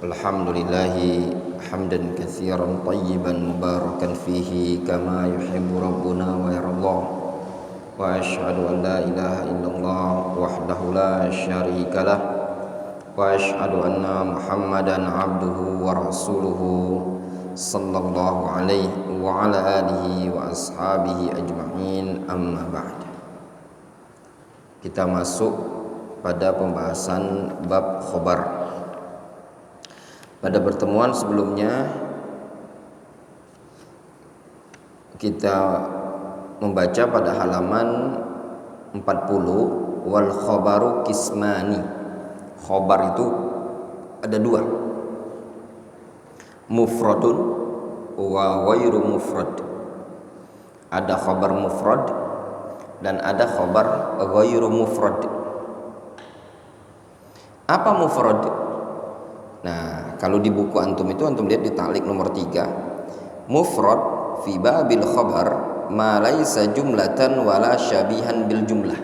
Alhamdulillahi hamdan katsiran tayyiban mubarakan fihi kama yuhibbu rabbuna wa yarallah. Wa asyhadu an la ilaha illallah wahdahu la syarikalah wa asyhadu anna Muhammadan abduhu wa rasuluhu sallallahu alaihi wa ala alihi wa ashabihi ajma'in, amma ba'd. Kita masuk pada pembahasan bab khobar. Pada pertemuan sebelumnya kita membaca pada halaman 40, wal khobaru kismani. Khobar itu ada dua, mufradun wa ghairu mufrad. Ada khobar mufrad dan ada khobar ghairu mufrad. Apa mufrad? Nah, kalau di buku antum itu antum lihat di ta'liq nomor 3, mufrad fi babil khabar ma laisa jumlatan wala syabihan bil jumlah.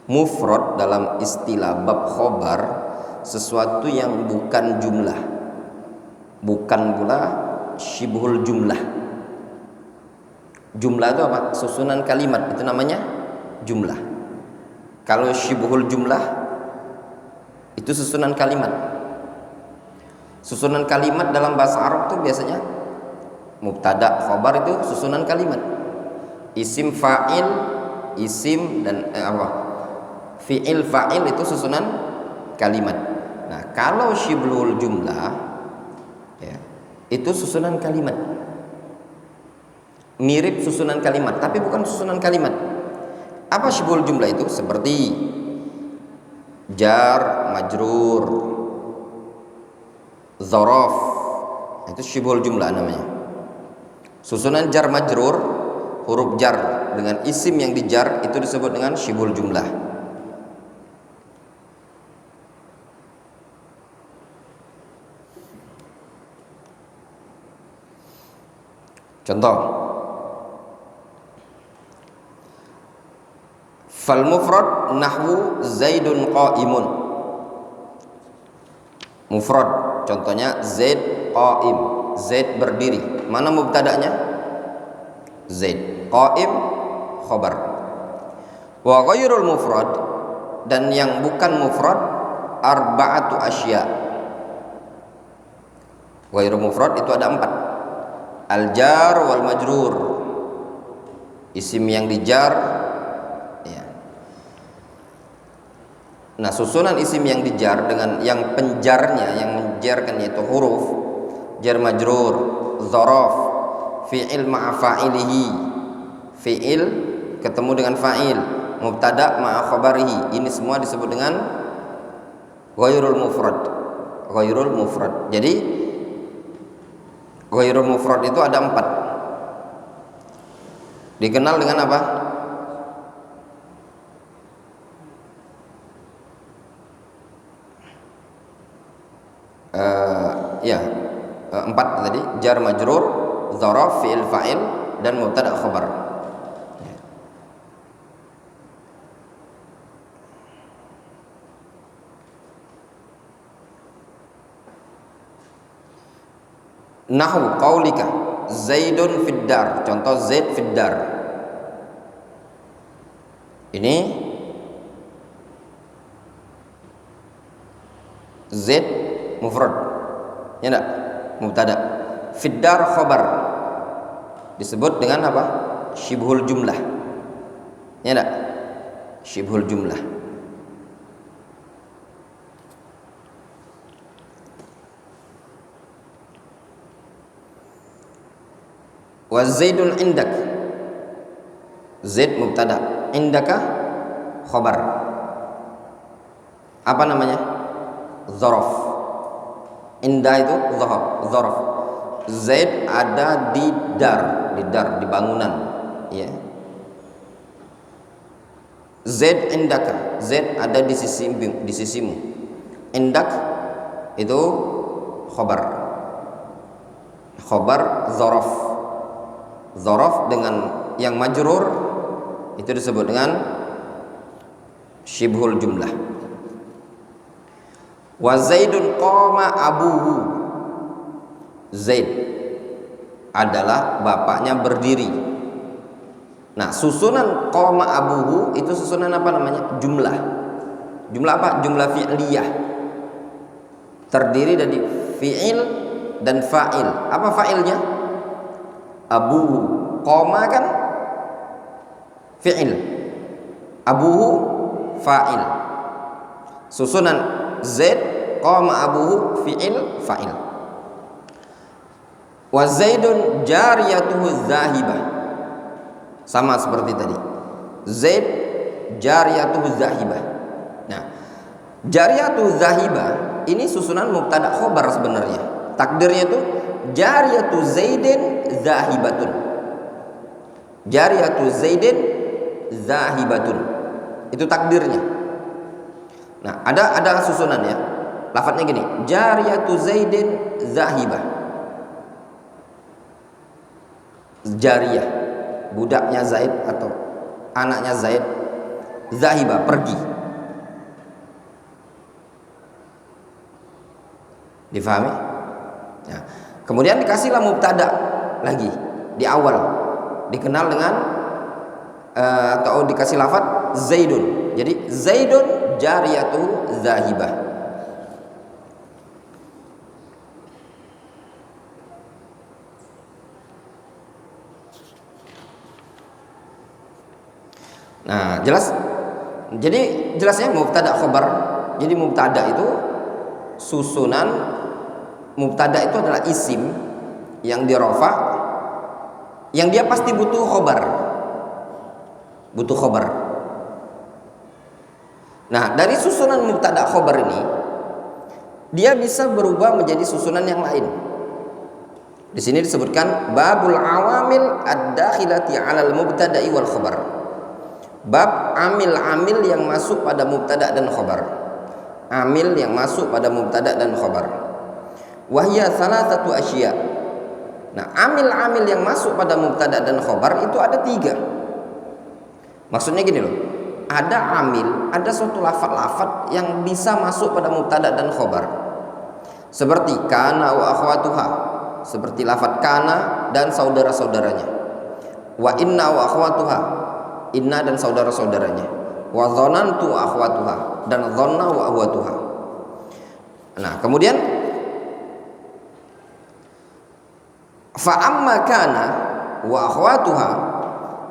Mufrad dalam istilah bab khabar sesuatu yang bukan jumlah, bukan pula syibhul jumlah. Jumlah itu apa? Susunan kalimat, itu namanya jumlah. Kalau syibhul jumlah itu susunan kalimat. Susunan kalimat dalam bahasa Arab itu biasanya mubtada, khobar itu susunan kalimat. Isim fa'il, isim dan fi'il fa'il itu susunan kalimat. Nah, kalau syibhul jumlah ya, itu susunan kalimat. Mirip susunan kalimat tapi bukan susunan kalimat. Apa syibhul jumlah itu? Seperti jar, majrur, dzaraf, itu syibhul jumlah namanya. Susunan jar majrur, huruf jar dengan isim yang dijar itu disebut dengan syibhul jumlah. Contoh, fal mufrad nahwu zaidun qa'imun. Mufrad contohnya Zaid qa'im, Zaid berdiri. Mana mubtada'nya? Zaid. Qa'im khobar. Wa ghairul mufrad, dan yang bukan mufrad arba'atu asya. Ghairul mufrad itu ada 4. Al-jar wal majrur, isim yang dijar ya. Nah, susunan isim yang dijar dengan yang penjarnya, yang menjarkan yaitu huruf jar majrur, dzaraf, fi'il ma'a fa'ilihi, fi'il ketemu dengan fa'il, mubtada ma'a khabarihi. Ini semua disebut dengan ghairul mufrad. Ghairul mufrad. Jadi ghairul mufrad itu ada 4. Dikenal dengan apa? Ya, 4 tadi, jar majrur, dzaraf, fi'il fa'il dan mubtada khabar. Nahwu qaulika Zaidun fid dar. Contoh Zaid fid dar. Ini Zaid mufrad, ya enggak? Mubtada. Fid dar khabar. Disebut dengan apa? Syibhul jumlah. Ya enggak? Syibhul jumlah. Wa Zaidun indak. Zaid mubtada, indaka khabar. Apa namanya? Dzaraf. Indah itu dzaraf. Zaid ada di dar, di bangunan, ya. Zaid indaka, Zaid ada di sisimu. Indak itu khabar. Khabar dzaraf. Dzaraf dengan yang majrur itu disebut dengan syibhul jumlah. Wa Zaidun qama abuhu. Zaid adalah bapaknya berdiri. Nah, susunan qama abuhu itu susunan apa namanya? Jumlah. Jumlah apa? Jumlah fi'liyah. Terdiri dari fi'il dan fa'il. Apa fa'ilnya? Abuhu. Qama kan fi'il. Abuhu fa'il. Susunan Zaid qama abuhu fi'il fa'il. Wa Zaidun jariyatuhu zahibah. Sama seperti tadi. Zaid jariyatuhu zahibah. Nah, jariyatuhu zahibah ini susunan mubtada khobar sebenarnya. Takdirnya itu jariyatu Zaidin zahibatun. Jariyatu Zaidin zahibatun. Itu takdirnya. Nah, ada susunannya. Lafadznya gini, jariyatu Zaidin zahibah. Jariyah, budaknya Zaid atau anaknya Zaid, zahibah, pergi. Difahami? Ya. Kemudian dikasihlah mubtada lagi di awal, dikenal dengan atau dikasih lafadz Zaidun. Jadi Zaidun jariyatu zahibah. Nah, jelas. Jadi jelasnya mubtada khobar. Jadi mubtada itu susunan mubtada itu adalah isim yang dirofa, yang dia pasti butuh khobar. Butuh khobar. Nah, dari susunan mubtada khobar ini dia bisa berubah menjadi susunan yang lain. Di sini disebutkan babul awamil ad-dakhilati 'alal mubtada'i wal khobar. Bab amil-amil yang masuk pada mubtada dan khobar. Amil yang masuk pada mubtada dan khobar. Wahya salasatu asya. Nah, amil-amil yang masuk pada mubtada dan khobar itu ada 3. Maksudnya gini loh, ada amil, ada suatu lafaz-lafaz yang bisa masuk pada mubtada dan khobar. Seperti kana wa akhwatuha, seperti lafaz kana dan saudara-saudaranya. Wa inna wa akhwatuha, inna dan saudara-saudaranya. Wa dzanantu akhwatuha, dan dzanna wa akhwatuha. Nah, kemudian fa amma kana wa akhwatuha,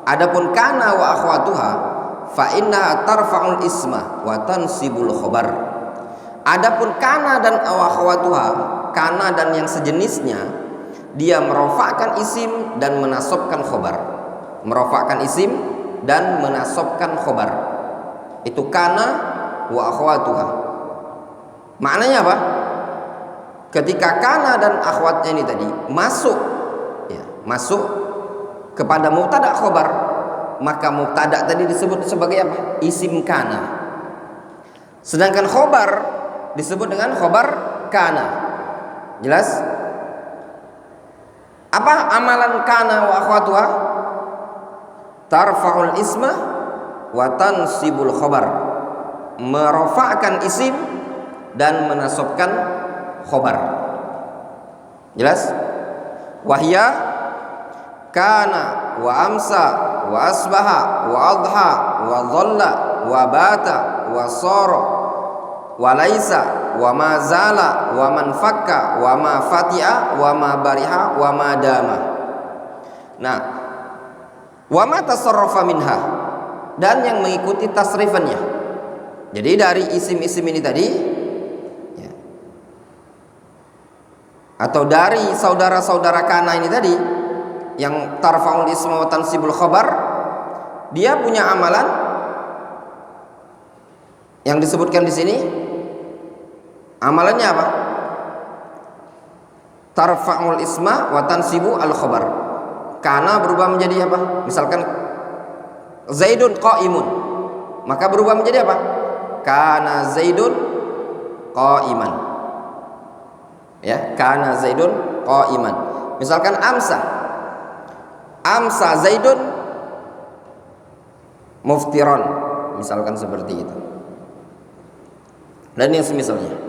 adapun kana wa akhwatuha fa inna tarfa'ul isma wa tansibul khabar. Adapun kana dan akhwatuha, kana dan yang sejenisnya, dia merofakkan isim dan menasobkan khobar. Merofakkan isim dan menasobkan khobar. Itu kana wa akhwatuha. Maknanya apa? Ketika kana dan akhwatnya ini tadi masuk, ya, masuk kepada mubtada khobar, maka mubtada tadi disebut sebagai apa? Isim kana. Sedangkan khobar disebut dengan khobar kana. Jelas? Apa amalan kana wa akhwatuha? Tarfa'ul isma wa tansibul khobar. Merofakkan isim dan menasobkan khobar. Jelas? Wahya kana wa amsa wa asbaha wa adha wa dhalla wa bata wa sara wa laisa wa ma zala wa man fakka wa ma fati'a wa ma bariha wa ma dama. Nah, wa ma tasarrafa minha, dan yang mengikuti tasrifannya. Jadi dari isim-isim ini tadi, ya, atau dari saudara-saudara kana ini tadi yang tarfa'ul isma wa tansibul khabar, dia punya amalan yang disebutkan di sini. Amalannya apa? Tarfa'ul isma wa tansibu al khabar. Kana berubah menjadi apa? Misalkan Zaidun qa'imun, maka berubah menjadi apa? Kana Zaidun qa'iman. Ya, kana Zaidun qa'iman. Misalkan amsa Zaidun muftiron, misalkan seperti itu. Dan yang semisalnya.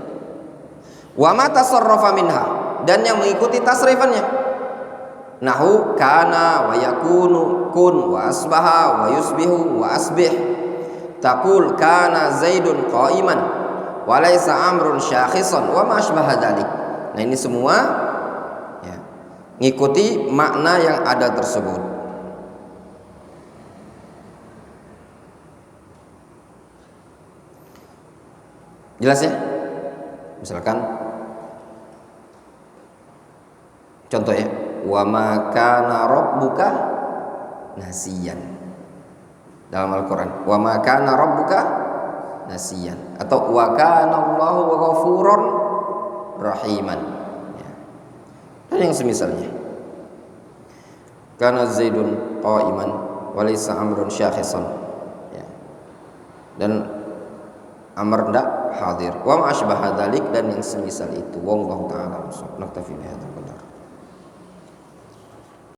Wa ma tasarrafa minha, dan yang mengikuti tasrifannya. Nahu kana wa yakunu, kun wa asbaha wa yusbihu wa asbih. Taqul kana Zaidun qa'iman wa laysa Amrun syakhisan wa ma asbaha dzalik. Nah, ini semua ya, ngikuti makna yang ada tersebut. Jelas ya? Misalkan contoh ya, wa ma kana rabbuka nasiyan. Dalam Al-Qur'an, wa ma kana rabbuka nasiyan, atau wa kana Allahu ghafurur rahiman. Ya. Dan yang semisalnya. Kana Zaidun qa'iman wa laysa Amrun syakhisan. Ya. Dan Amr ndak hadir. Wa ma asbaha dzalik, dan yang semisal itu. Wallahu ta'ala naktafi bihadzal qadar.